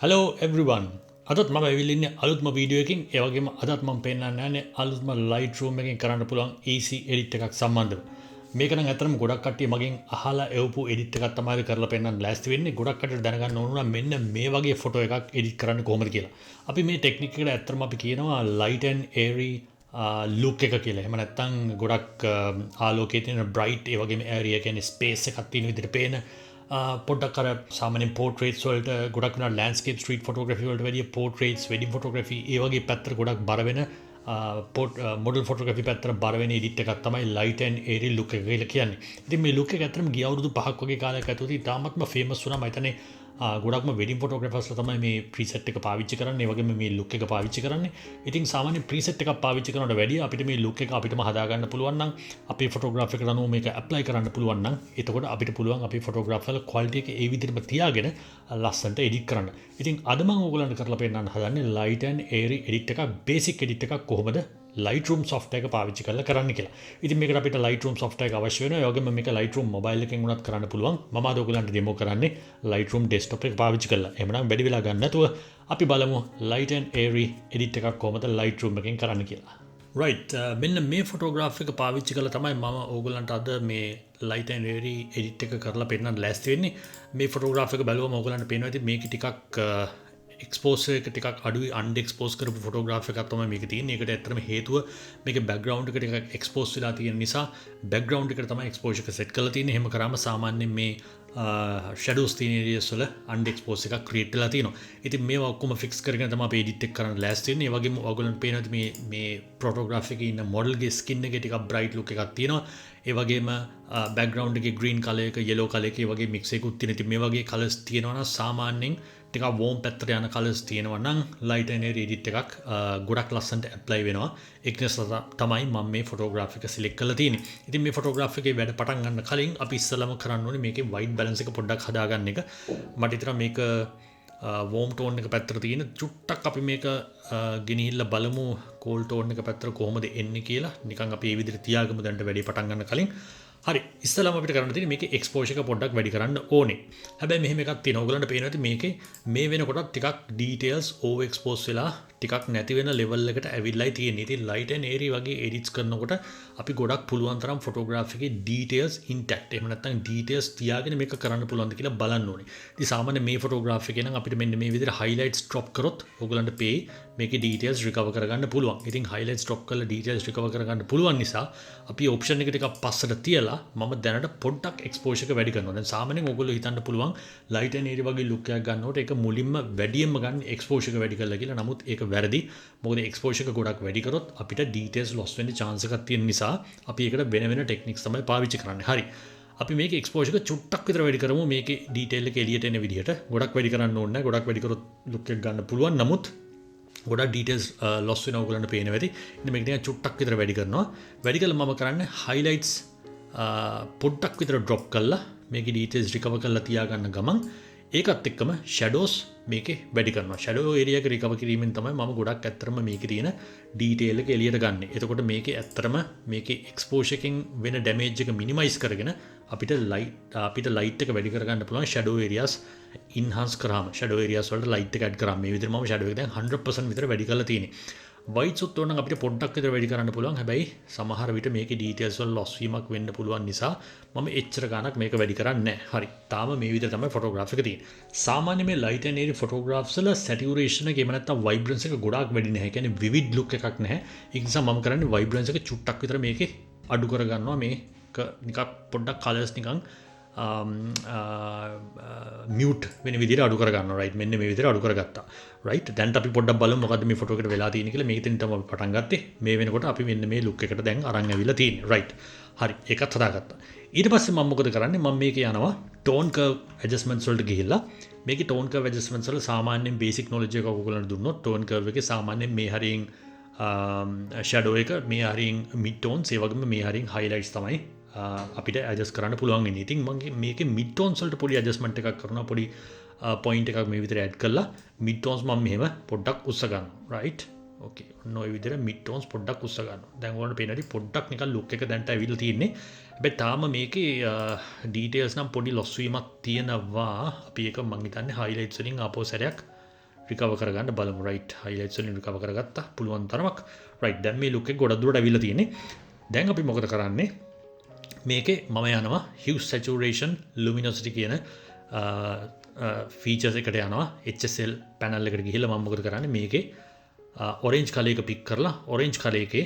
Hello everyone. අදත් මම ඇවිල්ලා ඉන්නේ අලුත්ම වීඩියෝ එකකින්. ඒ වගේම අදත් මම පෙන්නන්න යන්නේ අලුත්ම Lightroom එකකින් කරන්න පුළුවන් easy edit එකක් සම්බන්ධව. මේක නම් ඇත්තටම ගොඩක් කට්ටිය මගෙන් අහලා එවපු edit එකක් තමයි කරලා පෙන්නන්න ලෑස්ති වෙන්නේ. ගොඩක් කට්ටියට දැනගන්න ඕන නම් මෙන්න මේ වගේ ෆොටෝ එකක් edit කරන්න කොහොමද කියලා. අපි මේ ටෙක්නික් එකට ඇත්තටම අපි කියනවා light and airy look එක කියලා. එහෙම නැත්නම් ගොඩක් ආලෝකයේ තියෙන bright ඒ වගේම airy කියන්නේ space එකක් තියෙන විදිහට පේන පොඩ්ඩක් අර සාමාන්‍යයෙන් පෝට්‍රේට්ස් වලට ගොඩක් වෙනවා ලෑන්ඩ්ස්කේප් ස්ට්‍රීට් ෆොටෝග්‍රැෆි වලට වැඩිය පෝට්‍රේට්ස් වෙඩින් ෆොටෝග්‍රැෆි ඒ වගේ පැත්තට ගොඩක් බර වෙන මොඩල් ෆොටෝග්‍රැෆි පැත්තට බර වෙන එඩිට් එකක් තමයි ලයිට් ඇන්ඩ් ඒරි ලුක් එක කියලා කියන්නේ. ඉතින් මේ ලුක් එක ඇත්තටම ගිය අවුරුදු 5ක් වගේ කාලයක් ඇතුළත ඉතාමත්ම ෆේමස් වුණා. මම හිතන්නේ ගොඩක්ම වෙඩින් ෆොටෝග්‍රැෆර්ස්ලා තමයි මේ ප්‍රීසෙට් එක පාවිච්චි කරන්නේ. ඒ වගේම මේ ලුක් එක පාවිච්චි කරන්නේ. ඉතින් සාමාන්‍ය ප්‍රීසෙට් එකක් පාවිච්චි කරනවට වැඩිය අපිට මේ ලුක් එක අපිටම හදා ගන්න පුළුවන් නම් අපේ ෆොටෝග්‍රාෆ් එකට අනුව මේක ඇප්ලයි කරන්න පුළුවන් නම් එතකොට අපිට පුළුවන් අපේ ෆොටෝග්‍රාෆ් වල ක්වලිටි එක ඒ විදිහටම තියාගෙන ලස්සනට එඩිට් කරන්න. ඉතින් අද මම ඕගලන්ට කරලා පෙන්නන්න හදන්නේ light and airy edit එකක් basic edit එකක් කොහොමද Lightroom software එක පාවිච්චි කරලා කරන්න කියලා. ඉතින් මේකට අපිට Lightroom software එක අවශ්‍ය වෙනවා. ඒ වගේම මේක Lightroom mobile එකෙන් උනත් කරන්න පුළුවන්. මම අද ඔයගලන්ට demo කරන්නේ Lightroom desktop එක පාවිච්චි කරලා. එහෙමනම් වැඩි වෙලා ගන්න නැතුව අපි බලමු light and airy edit එකක් කොහොමද Lightroom එකෙන් කරන්න කියලා. right මෙන්න මේ ෆොටෝග්‍රාෆ් එක පාවිච්චි කරලා තමයි මම ඕගලන්ට අද මේ light and airy edit එක කරලා පෙන්නන්න ලෑස්ති වෙන්නේ. මේ ෆොටෝග්‍රාෆ් එක බලුවම ඕගලන්ට පේනවා ඉතින් මේක ටිකක් එක්ස්පෝසර් එක ටිකක් අඩුයි අන්එක්ස්පෝස් කරපු ෆොටෝග්‍රාෆ් එකක් තමයි මේක තියෙන්නේ. ඒකට ඇත්තටම හේතුව මේකේ බෑග්ග්‍රවුන්ඩ් එක ටිකක් එක්ස්පෝස් වෙලා තියෙන නිසා බෑග්ග්‍රවුන්ඩ් එකට තමයි එක්ස්පෝෂර් එක සෙට් කරලා තියෙන්නේ. එහෙම කරාම සාමාන්‍යයෙන් මේ ෂැඩෝස් තියෙන ඒරියාස් වල අන්එක්ස්පෝස් එකක් ක්‍රියේට් වෙලා තියෙනවා. ඉතින් මේවා ඔක්කොම ෆික්ස් කරගෙන තමයි අපි එඩිට් එක කරන්න ලෑස්ති වෙන්නේ. ඒ වගේම ඔයගොල්ලන්ට පේනවා මේ ෆොටෝග්‍රාෆ් එකේ ඉන්න මොඩල්ගේ ස්කින් එකේ ටිකක් බ්‍රයිට් ලුක් එකක් තියෙනවා. ඒ වගේම බෑග්ග්‍රවුන්ඩ් එකේ ග්‍රීන් කලර් එක yellow කලර් එක වගේ මික්ස් එකකුත් තියෙනවා. ඉතින් මේ වගේ කලර්ස් තියෙනවා නම් සාමාන්‍යයෙන් ටිකක් වෝම් පැත්තට යන කලර්ස් තියෙනවා නම් light and airy edit එකක් ගොඩක් ලස්සනට ඇප්ලයි වෙනවා. ඒක නිසා තමයි මම මේ ෆොටෝග්‍රාෆ් එක සිලෙක්ට් කරලා තියෙන්නේ. ඉතින් මේ ෆොටෝග්‍රාෆ් එකේ වැඩ පටන් ගන්න කලින් අපි ඉස්සෙල්ලාම කරන්න ඕනේ මේකේ white balance එක පොඩ්ඩක් හදාගන්න එක. මට හිතෙනවා මේක වෝම් ටෝන් එක පැත්තට තියෙන චුට්ටක් අපි මේක ගෙනිහිල්ලා බලමු කෝල් ටෝන් එක පැත්තට කොහොමද එන්නේ කියලා. නිකන් අපි මේ විදිහට තියාගමු දැන්ට වැඩි පටන් ගන්න කලින්. හරි ඉස්සෙල්ලාම අපිට කරන්න තියෙන්නේ මේකේ එක්ස්පෝෂර් එක පොඩ්ඩක් වැඩි කරන්න ඕනේ. හැබැයි මෙහෙම එකක් තියෙනවා. ඔයගලන්ට පේනවා ඇති මේකේ මේ වෙනකොට ටිකක් ඩීටේල්ස් ඕවර් එක්ස්පෝස් වෙලා ටිකක් නැති වෙන ලෙවල් එකට ඇවිල්ලායි තියෙන්නේ. ඉතින් light and airy වගේ එඩිට්ස් කරනකොට අපි ගොඩක් පුළුවන් තරම් ෆොටෝග්‍රාෆ් එකේ ඩීටේල්ස් ඉන්ටැක්ට් එහෙම නැත්නම් ඩීටේල්ස් තියාගෙන මේක කරන්න පුළුවන්ද කියලා බලන්න ඕනේ. ඉතින් සාමාන්‍ය මේ ෆොටෝග්‍රාෆ් එකේ නම් අපිට මෙන්න මේ විදිහට highlights drop කරොත් ඔයගලන්ට පේයි මේකේ ඩීටේල්ස් recover කරගන්න පුළුවන්. ඉතින් highlights drop කරලා ඩීටේල්ස් recover කරගන්න පුළුවන් නිසා අපි ඔප්ෂන් එක ටිකක් පස්සට තියලා මම දැනට පොඩ්ඩක් එක්ස්පෝෂර් එක වැඩි කරනවා. දැන් සාමාන්‍යයෙන් ඔයගොල්ලෝ හිතන්න පුළුවන් light and airy වගේ ලුක් එකක් ගන්නකොට ඒක මුලින්ම වැඩියෙන්ම ගන්න එක්ස්පෝෂර් එක වැඩි කරලා කියලා. නමුත් ඒක වැරදි. මොකද එක්ස්පෝෂර් එක ගොඩක් වැඩි කරොත් අපිට ඩීටේල්ස් loss වෙන්න chance එකක් තියෙන නිසා අපි ඒකට වෙන වෙන ටෙක්නික්ස් තමයි පාවිච්චි කරන්නේ. හරි. අපි මේක එක්ස්පෝෂර් එක චුට්ටක් විතර වැඩි කරමු. මේකේ ඩීටේල් එක එළියට එන විදිහට. ගොඩක් වැඩි කරන්න ඕනේ නැහැ. ගොඩක් වැඩි කරොත් ලුක් එක ගන්න පුළුවන්. නමුත් ගොඩක් ඩීටේල්ස් loss වෙනවා ඔයගොල්ලන්ට පේනවා ඇති. ඉතින් මේක ටිකක් චුට්ටක් විතර වැඩි කරනවා. වැඩි කළා මම කරන්නේ highlights පොඩ්ඩක් විතර drop කරලා මේකේ details recover කරලා තියාගන්න ගමන් ඒකත් එක්කම shadows මේකේ වැඩි කරනවා. shadow area එක recover කිරීමෙන් තමයි මම ගොඩක් ඇත්තටම මේකේ තියෙන detail එක එළියට ගන්න. එතකොට මේකේ ඇත්තටම මේකේ exposure එකෙන් වෙන damage එක minimize කරගෙන අපිට light එක වැඩි කරගන්න පුළුවන් shadow areas enhance කරාම shadow areas වලට light එක add කරාම මේ විදිහට මම shadow එක දැන් 100% විතර වැඩි කරලා තියෙන්නේ. whites උත් ඕනනම් අපිට පොඩ්ඩක් විතර වැඩි කරන්න පුළුවන්. හැබැයි සමහර විට මේකේ details වල loss වීමක් වෙන්න පුළුවන් නිසා මම එච්චර ගාණක් මේක වැඩි කරන්නේ නැහැ. හරි. තාම මේ විදිහට තමයි ෆොටෝග්‍රාෆ් එක තියෙන්නේ. සාමාන්‍ය මේ light and airy photographs වල saturation එක එහෙම නැත්නම් vibrance එක ගොඩාක් වැඩි නැහැ. ඒ කියන්නේ vivid look එකක් නැහැ. ඒ නිසා මම කරන්නේ vibrance එක චුට්ටක් විතර මේකේ අඩු කර ගන්නවා. මේක නිකන් පොඩ්ඩක් colors නිකන් මියුට් වෙන විදිහට අඩු කර ගන්නවා. right මෙන්න මේ විදිහට අඩු කරගත්තා. right දැන් අපි පොඩ්ඩක් බලමු මොකද්ද මේ ෆොටෝ එකට වෙලා තියෙන්නේ කියලා. මේකෙන් තමයි අපි පටන් ගත්තේ. මේ වෙනකොට අපි මෙන්න මේ ලුක් එකට දැන් අරන් ඇවිල්ලා තියෙන්නේ. right හරි ඒකත් හදාගත්තා. ඊට පස්සේ මම මොකද කරන්නේ මම මේකේ යනවා tone curve adjustments වලට ගිහිල්ලා මේකේ tone curve adjustments වල සාමාන්‍යයෙන් basic knowledge එක ඔයගොල්ලන්ට දුන්නොත් tone curve එකේ සාමාන්‍යයෙන් මේ හරියෙන් shadow එක මේ හරියෙන් mid tones ඒ වගේම මේ හරියෙන් highlights තමයි අපිට ඇඩ්ජස්ට් කරන්න පුළුවන් වෙන්නේ. ඉතින් මම මේකේ mid tones වලට පොඩි ඇඩ්ජස්ට්මන්ට් එකක් කරනවා. පොඩි පොයින්ට් එකක් මේ විදිහට ඇඩ් කරලා mid tones මම මෙහෙම පොඩ්ඩක් උස්ස ගන්නවා. right okay ඔන්න ඔය විදිහට mid tones පොඩ්ඩක් උස්ස ගන්නවා. දැන් ඔයාලට පේනවාදී පොඩ්ඩක් නිකන් ලුක් එක දැන්ට ඇවිල්ලා තියෙන්නේ. හැබැයි තාම මේකේ ඩීටේල්ස් නම් පොඩි loss වීමක් තියෙනවා. අපි ඒක මම හිතන්නේ highlights වලින් ආපහු සැරයක් රිකවර් කරගන්න බලමු. රයිට් highlights වලින් රිකවර් කරගත්තා පුළුවන් තරමක්. රයිට් දැන් මේ look එක ගොඩක් දුරට අවිලා තියෙන්නේ. දැන් අපි මොකද කරන්නේ? මේකේ මම යනවා hue saturation luminosity කියන ෆීචර්ස් එකට යනවා. HSL panel එකට ගිහිල්ලා මම මොකද කරන්නේ? මේකේ orange color එක pick කරලා orange color එකේ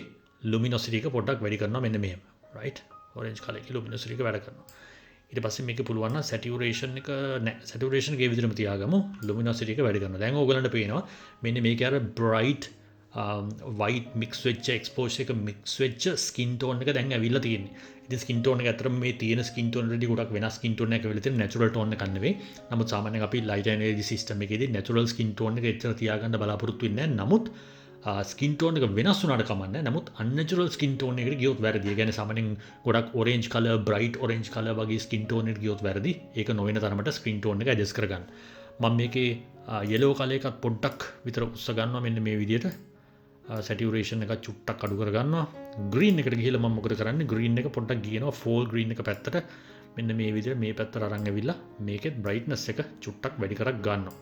luminosity එක පොඩ්ඩක් වැඩි කරනවා මෙන්න මෙහෙම. right orange color එකේ luminosity එක වැඩි කරනවා. ඊට පස්සේ මේකේ පුළුවන් නම් saturation එක නෑ saturation එකේ විදිහටම තියාගමු. luminosity එක වැඩි කරනවා. දැන් ඕගලන්ට පේනවා මෙන්න මේකේ අර bright white mix වෙච්ච exposure එක mix වෙච්ච skin tone එක දැන් ඇවිල්ලා තියෙන්නේ. ඉතින් skin tone එක අතරම මේ තියෙන skin tone වලදී ගොඩක් වෙනස් skin tone එකක් වෙලා තියෙන natural tone එකක් නෙවෙයි. නමුත් සාමාන්‍යයෙන් අපි light and airy system එකේදී natural skin tone එක එච්චර තියාගන්න බලාපොරොත්තු වෙන්නේ නැහැ. නමුත් skin tone එක වෙනස් වුණාට කමන්නේ නැහැ. නමුත් unnatural skin tone එකකට ගියොත් වැරදි. ඒ කියන්නේ සාමාන්‍යයෙන් ගොඩක් orange color bright orange color වගේ skin tone එකට ගියොත් වැරදි. ඒක නොවන තරමට skin tone එක adjust කරගන්න. මම මේකේ yellow color එකත් පොඩ්ඩක් විතර උස්ස ගන්නවා මෙන්න මේ විදිහට. saturation එක චුට්ටක් අඩු කරගන්නවා. green එකට ගිහිල්ලා මම මොකද කරන්නේ? green එක පොඩ්ඩක් ගියනවා fall green එක පැත්තට. මෙන්න මේ විදිහට මේ පැත්තට අරන් ඇවිල්ලා මේකෙත් brightness එක චුට්ටක් වැඩි කරක් ගන්නවා.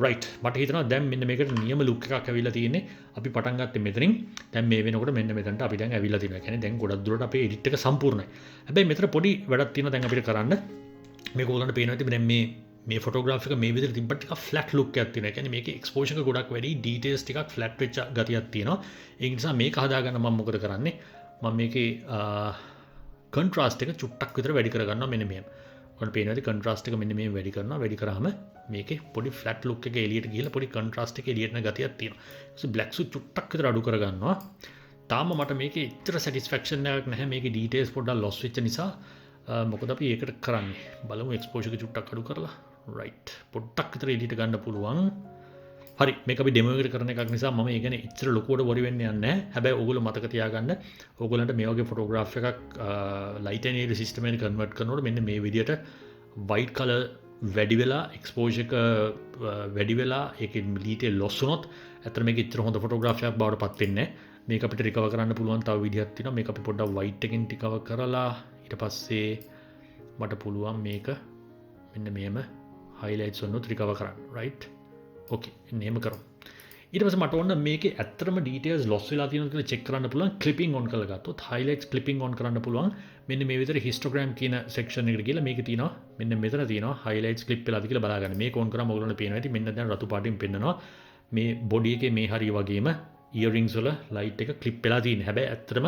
right මට හිතෙනවා දැන් මෙන්න මේකට නියම look එකක් ඇවිල්ලා තියෙන්නේ. අපි පටන් ගත්තේ මෙතනින්. දැන් මේ වෙනකොට මෙන්න මෙතනට අපි දැන් ඇවිල්ලා තියෙනවා. ඒ කියන්නේ දැන් ගොඩක් දුරට අපේ edit එක සම්පූර්ණයි. හැබැයි මෙතන පොඩි වැඩක් තියෙනවා දැන් අපිට කරන්න. මේක ඕගොල්ලන්ට පේනවා ඇති දැන් මේ ෆොටෝග්‍රාෆ් එක මේ විදිහට තිබ්බට ටිකක් ෆ්ලැට් ලුක් එකක් තියෙනවා. ඒ කියන්නේ මේකේ එක්ස්පෝෂර් එක ගොඩක් වැඩි, ඩීටේල්ස් ටිකක් ෆ්ලැට් වෙච්ච ගතියක් තියෙනවා. ඒ නිසා මේක හදාගන්න මම මොකද කරන්නේ? මම මේකේ කොන්ට්‍රාස්ට් එක චුට්ටක් විතර වැඩි කරගන්නවා මෙන්න මෙහෙම. ඔයාලට පේනවා ඇති කොන්ට්‍රාස්ට් එක මෙන්න මෙහෙම වැඩි කරනවා. වැඩි කරාම මේකේ පොඩි ෆ්ලැට් ලුක් එක එළියට ගිහලා පොඩි කොන්ට්‍රාස්ට් එක එළියට යන ගතියක් තියෙනවා. ඊට බ්ලැක් සුත් චුට්ටක් විතර අඩු කරගන්නවා. තාම මට මේකේ ඉතර සැටිස්ෆැක්ෂන් එකක් නැහැ. මේකේ ඩීටේල්ස් පොඩ්ඩක් ලොස් වෙච්ච නිසා මොකද අපි ඒකට කරන්නේ? බලමු එක්ස්පෝෂර් එක චුට්ටක් අඩු කරලා. right පොඩ්ඩක් විතර එළියට ගන්න පුළුවන්. හරි මේක අපි ඩෙමෝ එකට කරන එකක් නිසා මම ඒ ගැන ඉච්චර ලොකුවට worry වෙන්න යන්නේ නැහැ. හැබැයි ඕගොල්ලෝ මතක තියාගන්න ඕගොල්ලන්ට මේ වගේ ෆොටෝග්‍රාෆ් එකක් light and airy system එකට convert කරනකොට මෙන්න මේ විදිහට white color වැඩි වෙලා exposure එක වැඩි වෙලා ඒකේ detail loss වුණොත් ඇත්තට මේක ඉච්චර හොඳ ෆොටෝග්‍රාෆ් එකක් බවට පත් වෙන්නේ නැහැ. මේක අපිට recover කරන්න පුළුවන් තව විදිහක් තියෙනවා. මේක අපි පොඩ්ඩක් white එකකින් recover කරලා ඊට පස්සේ මට පුළුවන් මේක මෙන්න මෙහෙම highlights වලුත් recover කරන්න. right okay එන්න එහෙම කරමු. ඊට පස්සේ මට ඕන මේකේ ඇත්තටම details loss වෙලා තියෙනවද කියලා check කරන්න පුළුවන් clipping on කරලා ගත්තොත් highlights clipping on කරන්න පුළුවන්. මෙන්න මේ විදිහට histogram කියන section එකට ගිහලා මේකේ තියෙනවා මෙන්න මෙතන තියෙනවා highlights clip වෙලාද කියලා බලාගන්න. මේක on කරාම ඔයගොල්ලන්ට පේනවා ඇති මෙන්න දැන් රතු පාටින් පෙන්නනවා. මේ body එකේ මේ හරිය වගේම earrings වල light එක clip වෙලා තියෙනවා. හැබැයි ඇත්තටම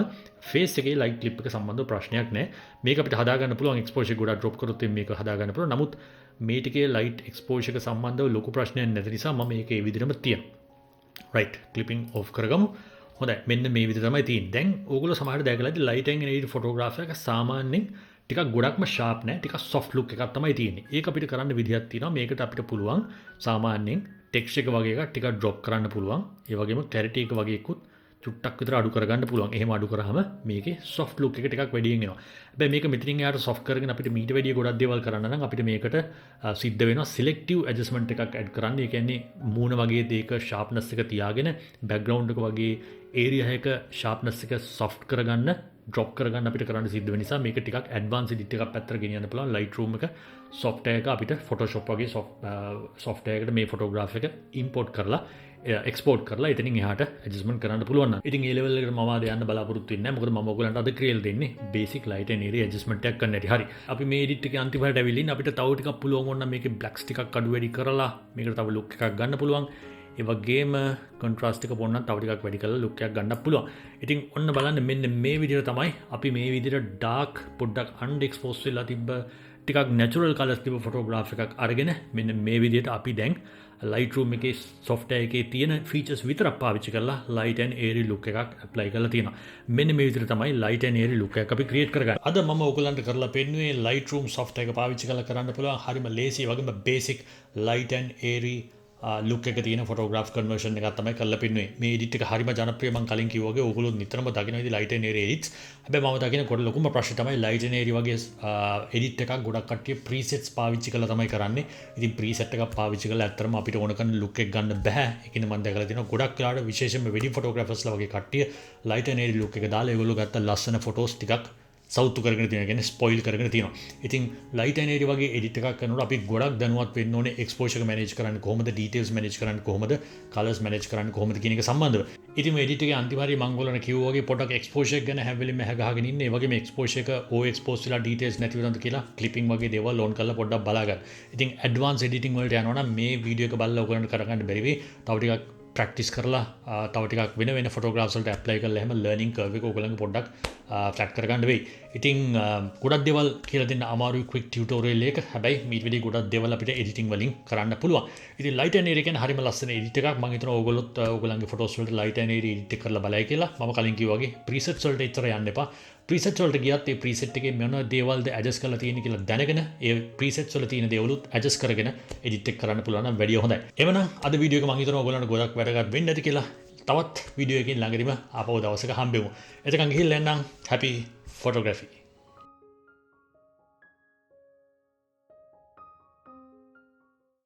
face එකේ light clip එක සම්බන්ධව ප්‍රශ්නයක් නැහැ. මේක අපිට හදාගන්න පුළුවන් exposure ගොඩක් drop කරොත් මේක හදාගන්න පුළුවන්. නමුත් මේ ටිකේ light exposure එක සම්බන්ධව ලොකු ප්‍රශ්නයක් නැති නිසා මම මේක ඒ විදිහටම තියනවා. right clipping off කරගමු. හොඳයි මෙන්න මේ විදිහ තමයි තියෙන්නේ. දැන් ඕගොල්ලෝ සමහරට දැකලා ඇති light and airy photograph එක සාමාන්‍යයෙන් ටිකක් ගොඩක්ම sharp නැහැ. ටිකක් soft look එකක් තමයි තියෙන්නේ. ඒක අපිට කරන්න විදිහක් තියෙනවා. මේකට අපිට පුළුවන් සාමාන්‍යයෙන් text එක වගේ එකක් ටිකක් drop කරන්න පුළුවන්. ඒ වගේම clarity එක වගේ එකකුත් චුට්ටක් විතර අඩු කරගන්න පුළුවන්. එහෙම අඩු කරාම මේකේ soft look එක ටිකක් වැඩියෙන් එනවා. හැබැයි මේක මෙතනින් එහාට soft කරගෙන අපිට මීට වැඩිය ගොඩක් දේවල් කරන්න නම් අපිට මේකට සිද්ධ වෙනවා selective adjustment එකක් add කරන්න. ඒ කියන්නේ මූණ වගේ දෙයක sharpness එක තියාගෙන background එක වගේ area එක sharpness එක soft කරගන්න drop කරගන්න අපිට කරන්න සිද්ධ වෙන නිසා මේක ටිකක් advanced edit එකක් පැත්තට ගෙනියන්න පුළුවන්. Lightroom එක software එක අපිට Photoshop වගේ software එකට මේ photograph එක import කරලා export කරලා එතනින් එහාට adjustment කරන්න පුළුවන් නම්. ඉතින් ඒ level එකට මම ආද යන්න බලාපොරොත්තු වෙන්නේ නැහැ. මොකද මම ඔයගලන්ට අද කියලා දෙන්නේ basic light and airy adjustment එකක් කරන්න ඇති. හරි. අපි මේ edit එකේ අන්තිමට ඇවිල්ලා ඉන්නේ. අපිට තව ටිකක් පුළුවන් වුණා මේකේ blacks ටිකක් අඩු වැඩි කරලා මේකට තව look එකක් ගන්න පුළුවන්. ඒ වගේම contrast එක පොන්නත් තව ටිකක් වැඩි කරලා look එකක් ගන්නත් පුළුවන්. ඉතින් ඔන්න බලන්න මෙන්න මේ විදිහට තමයි අපි මේ විදිහට dark පොඩ්ඩක් unexposed වෙලා තිබ්බ ටිකක් natural colors තිබ්බ photograph එකක් අරගෙන මෙන්න මේ විදිහට අපි දැන් Lightroom එකේ software එකේ තියෙන features විතරක් පාවිච්චි කරලා light and airy look එකක් apply කරලා තියෙනවා. මෙන්න මේ විදිහට තමයි light and airy look එකක් අපි create කරගන්නේ. අද මම ඔයගලන්ට කරලා පෙන්නුවේ Lightroom software එක පාවිච්චි කරලා කරන්න පුළුවන් හරිම ලේසි වගේම basic light and airy look එක තියෙන photograph conversion එකක් තමයි කරලා පෙන්නුවේ. මේ edit එක හරිම ජනප්‍රිය මම කලින් කිව්වා වගේ ඕගොල්ලෝ නිතරම දකින්න ඉතින් light and airy edits. හැබැයි මම දකින්න කොට ලොකුම ප්‍රශ්නේ තමයි light and airy වගේ edit එකක් ගොඩක් කට්ටිය presets පාවිච්චි කරලා තමයි කරන්නේ. ඉතින් preset එකක් පාවිච්චි කරලා ඇත්තටම අපිට ඕන කරන look එක ගන්න බෑ. ඒකින්ද මම දැකලා තියෙනවා ගොඩක් වෙලාවට විශේෂයෙන්ම wedding photographers ලා වගේ කට්ටිය light and airy look එක දාලා ඒගොල්ලෝ ගත්ත ලස්සන photos ටිකක් සෞතු කරගෙන තියෙනවා කියන්නේ ස්පොයිල් කරගෙන තියෙනවා. ඉතින් ලයිට් ඇන්ඩ් එරි වගේ එඩිට් එකක් කරනකොට අපි ගොඩක් දැනුවත් වෙන්න ඕනේ එක්ස්පෝෂර් එක මැනේජ් කරන්න කොහොමද, ඩීටේල්ස් මැනේජ් කරන්න කොහොමද, කලර්ස් මැනේජ් කරන්න කොහොමද කියන එක සම්බන්ධව. ඉතින් මේ එඩිට් එකේ අන්තිම හරිය මම ඔයගොල්ලන්ට කිව්වා වගේ පොඩක් එක්ස්පෝෂර් එක ගැන හැම වෙලෙම හැග ගහගෙන ඉන්න. ඒ වගේම එක්ස්පෝෂර් එක ඕ එක්ස්පෝස් වෙලා ඩීටේල්ස් නැති වෙනවද කියලා ක්ලිපින් වගේ දේවල් ඕන් කරලා පොඩ්ඩක් බලා ගන්න. ඉතින් ඇඩ්වාන්ස් එඩිටින් වලට යනවා නම් මේ වීඩියෝ එක බලලා ඔයගොල්ලන්ට කරගන්න බැරි වෙයි. තව ටිකක් ප්‍රක්ටිස් කරලා තව ටිකක් වෙන ෆොටෝග්‍රාෆ්ස් වලට ඇප්ලයි කරලා එහෙම ලර්නින් කර්ව් එක ඔයගොල්ලන්ගේ පොඩ්ඩක් ෆ්ලැට් කරගන්න වෙයි. ඉතින් ගොඩක් දේවල් කියලා දෙන්න අමාරුයි ක්වික් ටියුටෝරියල් එක. හැබැයි මීට වැඩි ගොඩක් දේවල් අපිට එඩිටින් වලින් කරන්න පුළුවන්. ඉතින් ලයිට් ඇන්ඩ් එරි කියන්නේ හරිම ලස්සන එඩිට් එකක්. මම හිතනවා ඔයගොල්ලොත් ඔයගොල්ලන්ගේ ෆොටෝස් වලට ලයිට් ඇන්ඩ් එරි එඩිට් කරලා බලයි කියලා. මම කලින් කිව්වා වගේ ප්‍රීසෙට්ස් වලට ඉතර යන්න එපා. ප්‍රීසෙට්ස් වලට ගියත් ඒ ප්‍රීසෙට් එකේ මොන දේවල්ද ඇඩ්ජස්ට් කරලා තියෙන්නේ කියලා දැනගෙන ඒ ප්‍රීසෙට්ස් වල තියෙන දේවලුත් ඇඩ්ජස්ට් කරගෙන එඩිට් එක කරන්න පුළුවන් නම් වැඩිය හොඳයි. එවනම් අද වීඩියෝ එක මම හිතනවා ඔයගොල්ලන්ට ගොඩක් වැදගත් වෙන්න ඇති කියලා. තවත් වීඩියෝ එකකින් ළඟදීම ආපහු දවසක හම්බෙමු. එතකන් ගිහිල්ලා එන්නම්. happy photography.